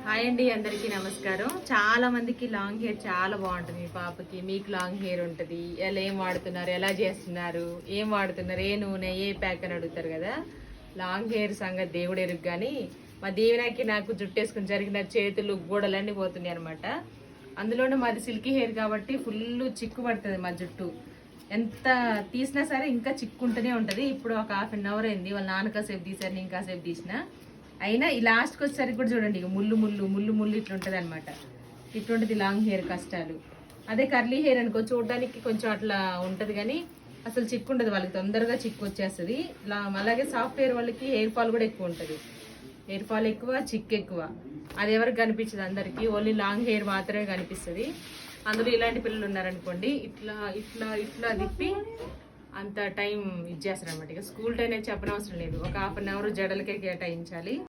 Hi అండి, అందరికీ నమస్కారం. చాలా మందికి లాంగ్ హెయిర్ చాలా బాగుంటుంది. మీ పాపకి, మీకు లాంగ్ హెయిర్ ఉంటుంది. ఎలా ఏం వాడుతున్నారు, ఎలా చేస్తున్నారు, ఏం వాడుతున్నారు, ఏ నూనె, ఏ ప్యాక్ అని అడుగుతారు కదా. లాంగ్ హెయిర్ సంగతి దేవుడు ఎరుగు. కానీ మా దీవెనకి నాకు జుట్టేసుకుని జరిగిన చేతులు గోడలన్నీ పోతున్నాయి అనమాట. అందులోనే మాది సిల్కీ హెయిర్ కాబట్టి ఫుల్ చిక్కు పడుతుంది మా జుట్టు. ఎంత తీసినా సరే ఇంకా చిక్కుంటూనే ఉంటుంది. ఇప్పుడు ఒక హాఫ్ అన్ అవర్ అయింది, వాళ్ళ నాన్న కాసేపు తీసారు, నేను కాసేపు తీసిన. అయినా ఈ లాస్ట్కి వచ్చేసరికి కూడా చూడండి, ఇక ముళ్ళు ముళ్ళు ముళ్ళు ముళ్ళు ఇట్లుంటుంది అనమాట. ఇట్లుంటుంది లాంగ్ హెయిర్ కష్టాలు. అదే కర్లీ హెయిర్ అనుకో చూడడానికి కొంచెం అట్లా ఉంటుంది, కానీ అసలు చిక్కు ఉండదు వాళ్ళకి, తొందరగా చిక్కు వచ్చేస్తుంది. అలాగే సాఫ్ట్ హెయిర్ వాళ్ళకి హెయిర్ ఫాల్ కూడా ఎక్కువ ఉంటుంది. హెయిర్ ఫాల్ ఎక్కువ, చిక్కు ఎక్కువ. అది ఎవరికి కనిపించదు, అందరికీ ఓన్లీ లాంగ్ హెయిర్ మాత్రమే కనిపిస్తుంది. అందులో ఇలాంటి పిల్లలు ఉన్నారనుకోండి, ఇట్లా ఇట్లా ఇట్లా తిప్పి అంత టైం ఇచ్చేస్తారు అనమాట. ఇక స్కూల్ టైం అయితే చెప్పనవసరం లేదు, ఒక హాఫ్ అన్ అవర్ జడలకే కేటాయించాలి.